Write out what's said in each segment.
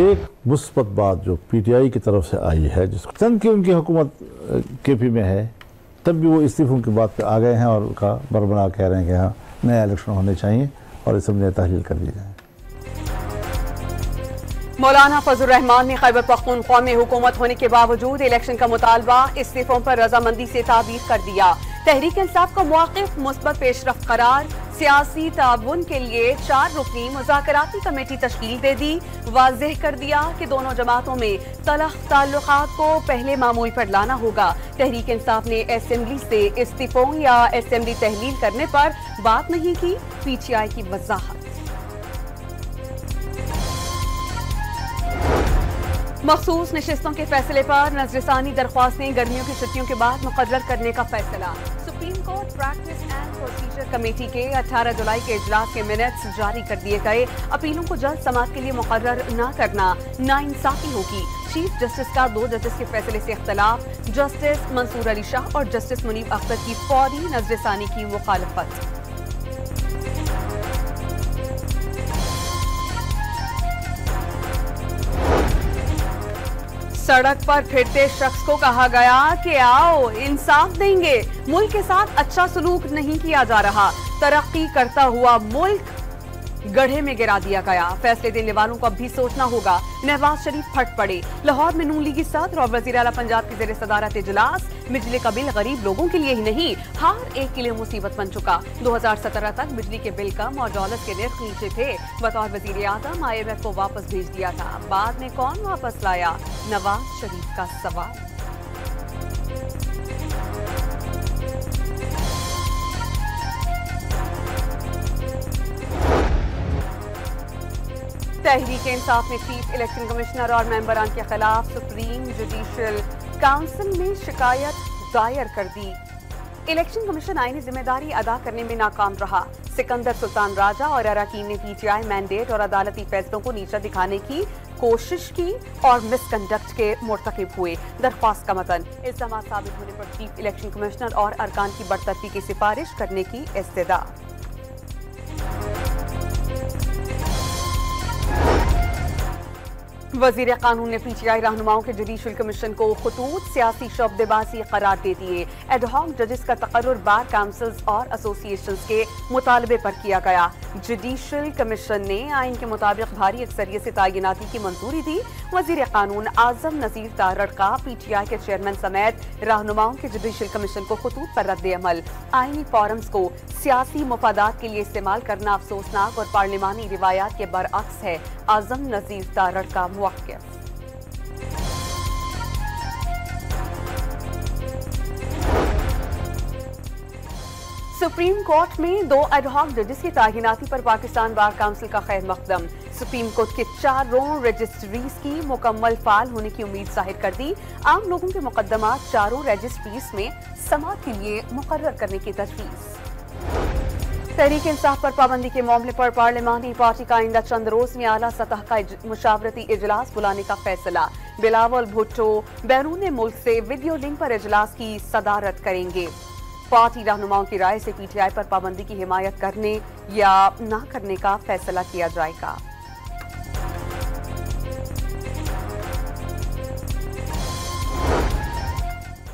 एक मुस्बत बात जो PTI की तरफ से आई है, जिसको तंग की उनकी हुकूमत KP में है, तब भी वो इस्तीफों की बात पे आ गए हैं और उनका बरबरा कह रहे हैं कि हाँ नया इलेक्शन होने चाहिए और इस सबने तहलील कर दी जाए। मौलाना फजल रहमान ने खैबर पख्तूनख्वा में हुकूमत होने के बावजूद इलेक्शन का मुतालबा इस्तीफों पर रजामंदी से ताबीर कर दिया। तहरीक इंसाफ का मौक़िफ़ मुस्बत पेशरफ्त करार, सियासी ताउन के लिए 4 रुकनी मुज़ाकराती कमेटी तश्कील दे दी। वाज़ेह कर दिया कि दोनों जमातों में तलख़ ताल्लुक़ात को पहले मामूल पर लाना होगा। तहरीक इंसाफ ने असेंबली से इस्तीफों या असेंबली तहलील करने पर बात नहीं की। PTI की वजाहत। मखसूस नशिस्तों के फैसले पर नजरसानी दरख्वास्तें गर्मियों की छुट्टियों के बाद मुकर्रर करने का फैसला। Supreme court practice and procedure committee के 18 जुलाई के इजलास के मिनट्स जारी कर दिए गए। अपीलों को जल्द समाअत के लिए मुकर्रर न करना नाइंसाफी होगी। चीफ जस्टिस का 2 जजेस के फैसले से इख्तलाफ। जस्टिस मंसूर अली शाह और जस्टिस मुनीब अख्तर की फौरी नजरसानी की मुखालफत। सड़क पर फिरते शख्स को कहा गया कि आओ इंसाफ देंगे। मुल्क के साथ अच्छा सलूक नहीं किया जा रहा। तरक्की करता हुआ मुल्क गड्ढे में गिरा दिया गया। फैसले देने वालों को अब भी सोचना होगा। नवाज शरीफ फट पड़े। लाहौर में नून लीगी सदर और वजीर आला पंजाब की ज़ेर सदारत इजलास। बिजली का बिल गरीब लोगों के लिए ही नहीं, हर एक के लिए मुसीबत बन चुका। 2017 तक बिजली के बिल कम और डॉलर के निर्ख नीचे थे। बतौर वजीर आजम IMF को वापस भेज दिया था। बाद में कौन वापस लाया? नवाज शरीफ का सवाल। तहरीक इंसाफ ने चीफ इलेक्शन कमिश्नर और मेंबरान के खिलाफ सुप्रीम जुडिशियल काउंसिल में शिकायत दायर कर दी। इलेक्शन कमीशन आईनी जिम्मेदारी अदा करने में नाकाम रहा। सिकंदर सुल्तान राजा और अरकान ने PTI मैंडेट और अदालती फैसलों को नीचा दिखाने की कोशिश की और मिसकंडक्ट के मुर्तकिब हुए। दरख्वास्त का मतन इल्जाम साबित होने पर चीफ इलेक्शन कमिश्नर और अरकान की बरतरफी की सिफारिश करने की इस्तदा। वजीर कानून ने PTI रहनुमाओं के जुडिशियल कमीशन को खुतूत सियासी शब्दबाजी करार दे दिए। एडहॉक जजेस का तकर्रुर बार काउंसिल्स और एसोसिएशंस के मुतालबे पर किया गया। जुडिशियल कमीशन ने आइन के मुताबिक भारी अक्सरियत से तैनाती की मंजूरी दी। वजीर कानून आजम नजीर तारड़ का PTI के चेयरमैन समेत रहनुमाओं के जुडिशियल कमीशन को खुतूत पर रद्द अमल। आइनी फॉरम्स को सियासी मुफादात के लिए इस्तेमाल करना अफसोसनाक और पार्लिमानी रिवायात के बरअक्स है। आजम नजीर तारड़ का मुवक्किफ। सुप्रीम कोर्ट में 2 एडहॉक जजेस की तैनाती पर पाकिस्तान बार काउंसिल का खैर मकदम। सुप्रीम कोर्ट के 4 रजिस्ट्रीज की मुकम्मल फाल होने की उम्मीद जाहिर कर दी। आम लोगों के मुकदमात 4 रजिस्ट्रीज में समाअत के लिए मुकर्रर करने की तजवीज़। तहरीक इंसाफ पर पाबंदी के मामले पर पार्लिमानी पार्टी का आइंदा चंद रोज में आला सतह का मुशावरती इजलास बुलाने का फैसला। बिलावल भुट्टो बैरून मुल्क से वीडियो लिंक पर इजलास की सदारत करेंगे। पार्टी रहनुमाओं की राय से PTI पर पाबंदी की हिमायत करने या न करने का फैसला किया जाएगा।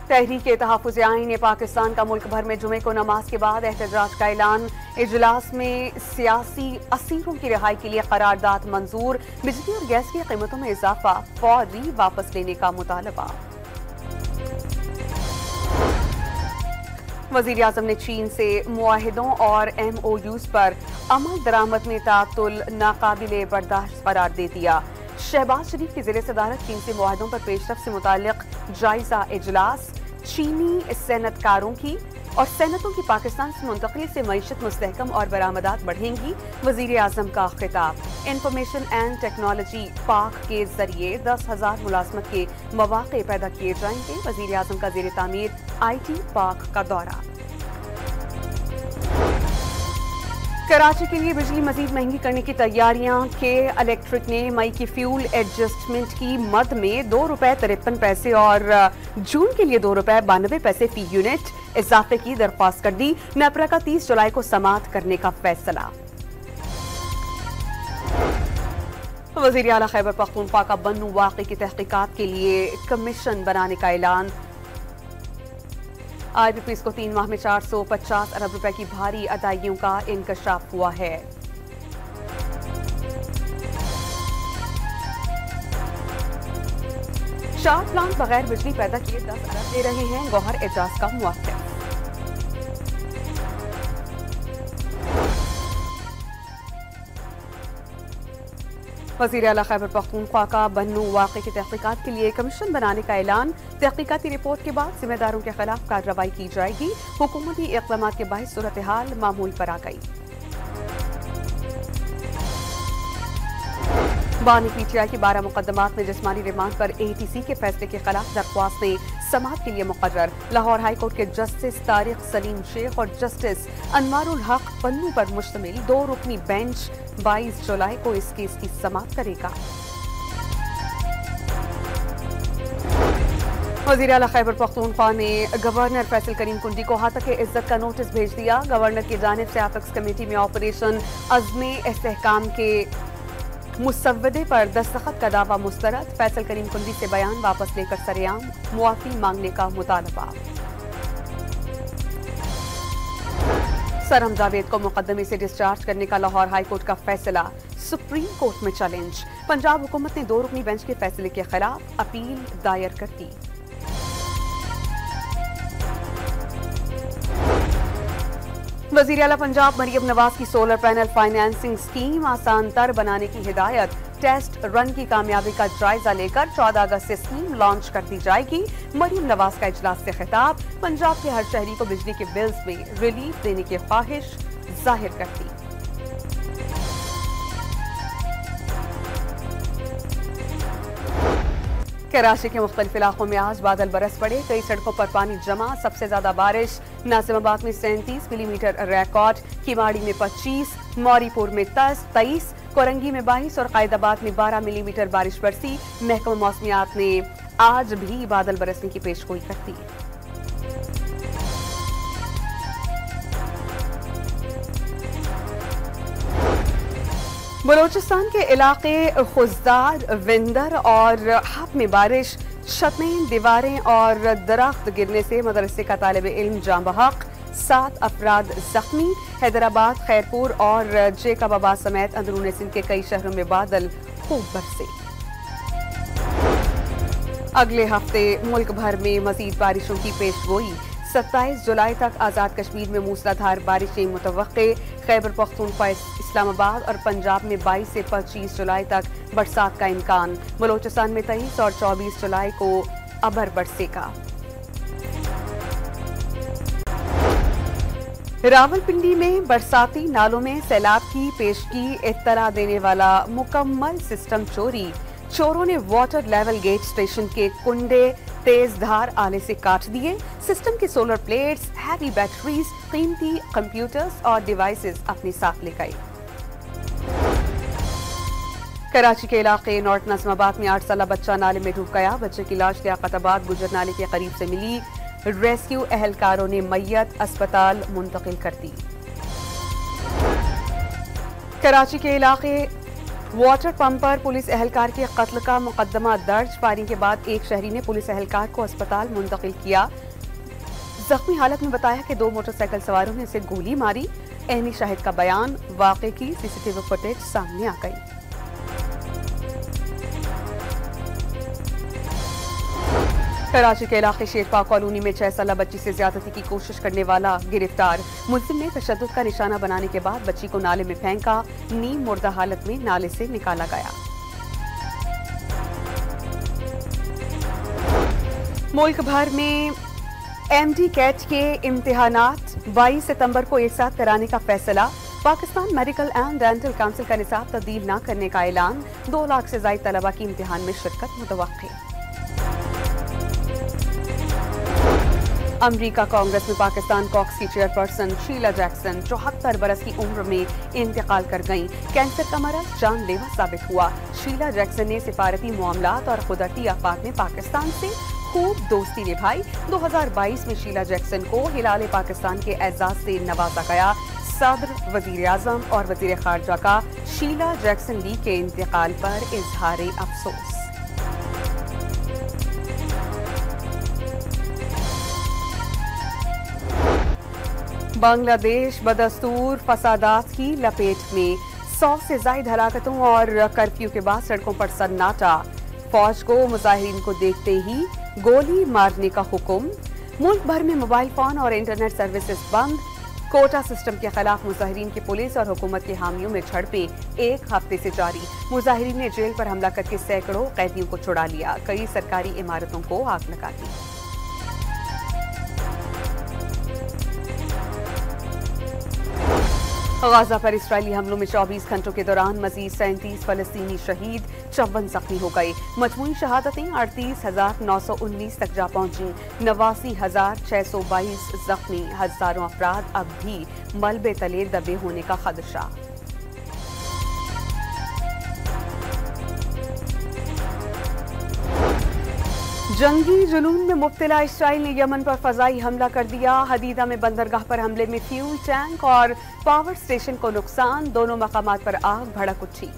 तहरीक तहफ़्फ़ुज़ आइन ने पाकिस्तान का मुल्क भर में जुमे को नमाज के बाद एहतजाज का ऐलान। इजलास में सियासी असीरों की रिहाई के लिए करारदाद मंजूर। बिजली और गैस की कीमतों में इजाफा फौरी वापस लेने का मुतालबा। वज़ीर आज़म ने चीन से मुआहिदों और MOUs पर अमल दरामद में तातुल नाकाबिले बर्दाश्त करार दे दिया। शहबाज शरीफ की ज़ेर सदारत चीन से मुआहिदों पर पेशरफ से मुताल्लिक जायजा इजलास। चीनी सनतकारों की और सनतों की पाकिस्तान से मुंतकिली से मईशत मुस्तहकम और बरामदात बढ़ेंगी। वज़ीर आज़म का खिताब। इंफॉर्मेशन एंड टेक्नोलॉजी पार्क के जरिए 10,000 मुलाजमत के मौक़े पैदा किए जाएंगे। वज़ीर आज़म का ज़ेर तामीर IT पार्क का दौरा। कराची के लिए बिजली मजीद महंगी करने की तैयारियां। के इलेक्ट्रिक ने मई की फ्यूल एडजस्टमेंट की मद में ₹2.53 और जून के लिए ₹2.92 फी यूनिट इजाफे की दरख्वास्त कर दी। नेपरा का 30 जुलाई को समाअत करने का फैसला। वज़ीर आला खैबर पख्तूनख्वा का बन्नू वाक़े की तहकीकात के लिए कमीशन बनाने का ऐलान। IBPs को 3 माह में 450 अरब रुपए की भारी अदायगियों का इंकशाफ हुआ है। चार प्लांट बगैर बिजली पैदा किए 10 अरब दे रहे हैं गौहर एजाज का मुआफ़िक़। वज़ीर आला खैबर पख्तूनख्वा का बन्नू वाक़े की तहकीकात के लिए कमीशन बनाने का ऐलान। तहकीकाती रिपोर्ट के बाद जिम्मेदारों के खिलाफ कार्रवाई की जाएगी। हुकूमती इक़दाम के बाइस सूरत हाल मामूल पर आ गई। बानी PTI की 12 मुकदमात में जिस्मानी रिमांड पर ATC के फैसले के खिलाफ दरख्वास्तें समाअत के लिए मुकर्रर। लाहौर हाई कोर्ट के जस्टिस तारिक सलीम शेख और जस्टिस अनवारुल हक पन्नू पर मुश्तमिल 2 रुकनी बेंच 22 जुलाई को इस केस की समाअत करेगा। वज़ीर आला खैबर पख्तूनख्वा ने गवर्नर फैसल करीम कुंडी को हातक इज्जत का नोटिस भेज दिया। गवर्नर की जानिब से एपेक्स कमेटी में ऑपरेशन अज़्म इस्तेहकाम के मुसव्वदे पर दस्तखत का दावा मुस्तरद। फैसल करीम कुंडी से बयान वापस लेकर सरेआम मुआफ़ी मांगने का मुतालबा। सरहम जावेद को मुकदमे से डिस्चार्ज करने का लाहौर हाई कोर्ट का फैसला सुप्रीम कोर्ट में चैलेंज। पंजाब हुकूमत ने 2 रुकनी बेंच के फैसले के खिलाफ अपील दायर कर दी। वज़ीर आला पंजाब मरियम नवाज की सोलर पैनल फाइनेंसिंग स्कीम आसान तर बनाने की हिदायत। टेस्ट रन की कामयाबी का जायजा लेकर 14 अगस्त से स्कीम लॉन्च कर दी जाएगी। मरियम नवाज का इजलास से खिताब। पंजाब के हर शहरी को बिजली के बिल्स में रिलीफ देने की ख्वाहिश जाहिर कर दी। कराची के मुख्तलिफ इलाकों में आज बादल बरस पड़े। कई सड़कों पर पानी जमा। सबसे ज्यादा बारिश नासिमाबाद में 37 मिलीमीटर रिकॉर्ड, किमाड़ी में 25, मौरीपुर में 23, कोरंगी में 22 और कायदाबाद में 12 मिलीमीटर बारिश बरसी। महकमा मौसमियात ने आज भी बादल बरसने की पेशगोई कर दी। बलोचिस्तान के इलाके खुजदार, विंदर और हब में बारिश, छतें, दीवारें और दरख्त गिरने से मदरसे का तालिब इल्म जाँ बहक, 7 अफराद जख्मी। हैदराबाद, खैरपुर और जेकबाबाद समेत अंदरूनी सिंध के कई शहरों में बादल खूब बरसे। अगले हफ्ते मुल्क भर में मजीद बारिशों की पेशगोई। 27 जुलाई तक आज़ाद कश्मीर में मूसलाधार बारिशें मुतवक्के। खैबर पख्तूनख्वा, इस्लामाबाद और पंजाब में 22 से 25 जुलाई तक बरसात का इम्कान। बलोचिस्तान में 23 और 24 जुलाई को अबर बरसेगा। रावलपिंडी में बरसाती नालों में सैलाब की पेशगी इत्तला देने वाला मुकम्मल सिस्टम चोरी। चोरों ने वाटर लेवल गेट स्टेशन के कुंडे तेज धार आले से काट दिए। सिस्टम की सोलर प्लेट्स, हैवी बैटरीज, कीमती कंप्यूटर्स और डिवाइसेस अपने साथ ले गए। कराची के इलाके नॉर्थ नासिमाबाद में 8 साला बच्चा नाले में डूब गया। बच्चे की लाश लियाकताबाद गुजर नाले के करीब से मिली। रेस्क्यू एहलकारों ने मैयत अस्पताल मुंतकिल कर दी। कराची के इलाके वाटर पंप पर पुलिस एहलकार के कत्ल का मुकदमा दर्ज। फायरिंग के बाद एक शहरी ने पुलिस एहलकार को अस्पताल मुंतकिल किया। जख्मी हालत में बताया कि 2 मोटरसाइकिल सवारों ने इसे गोली मारी। एहनी शाहिद का बयान। वाक़े की CCTV फुटेज सामने आ गई। कराची के इलाके शेरपा कॉलोनी में 6 साला बच्ची से ज्यादती की कोशिश करने वाला गिरफ्तार। मुल्जिम ने तशद्दुद का निशाना बनाने के बाद बच्ची को नाले में फेंका। नीम मुर्दा हालत में नाले से निकाला गया। मुल्क भर में MD कैट के इम्तिहानात 22 सितंबर को एक साथ कराने का फैसला। Pakistan medical and dental council का निसाब तब्दील न करने का ऐलान। 2 लाख से ज्यादा तलबा की इम्तिहान में शिरकत मुतवक्किल। अमरीका कांग्रेस में पाकिस्तान कॉक्स की चेयरपर्सन शीला जैक्सन 74 बरस की उम्र में इंतकाल कर गईं। कैंसर का मरज जानलेवा साबित हुआ। शीला जैक्सन ने सिफारती मामलात और कुदरती आफात में पाकिस्तान से खूब दोस्ती निभाई। 2022 में शीला जैक्सन को हिलाल पाकिस्तान के एजाज से नवाजा गया। सदर, वजीर आजम और वजीर खारजा का शीला जैक्सन ली के इंतकाल पर इजहार अफसोस। बांग्लादेश बदस्तूर फसादात की लपेट में, 100 से ज्यादा हलाकतों और कर्फ्यू के बाद सड़कों पर सन्नाटा। फौज को मुजाहिरीन को देखते ही गोली मारने का हुक्म। मुल्क भर में मोबाइल फोन और इंटरनेट सर्विसेज बंद। कोटा सिस्टम के खिलाफ मुजाहिरीन की पुलिस और हुकूमत के हामियों में झड़पें 1 हफ्ते से जारी। मुजाहिरीन ने जेल पर हमला करके सैकड़ों कैदियों को छुड़ा लिया। कई सरकारी इमारतों को आग लगा दी। गाजा पर इस्राएली हमलों में 24 घंटों के दौरान मजीद 37 फलस्तीनी शहीद, 54 जख्मी हो गए। मजमूई शहादतें 38,919 तक जा पहुंची। 89,622 जख्मी, हजारों अफराद अब भी मलबे तले दबे होने का खदशा। जंगी जुनून में मुब्तला इस्राइल ने यमन पर फजाई हमला कर दिया। हदीदा में बंदरगाह पर हमले में फ्यूल टैंक और पावर स्टेशन को नुकसान। दोनों मकामात पर आग भड़क उठी।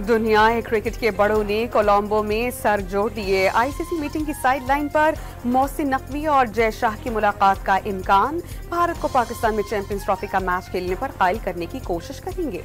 दुनिया क्रिकेट के बड़ों ने कोलंबो में सर जोड़ दिए। आईसीसी मीटिंग की साइडलाइन पर मोहसिन नकवी और जय शाह की मुलाकात का इम्कान। भारत को पाकिस्तान में चैंपियंस ट्रॉफी का मैच खेलने पर कायल करने की कोशिश करेंगे।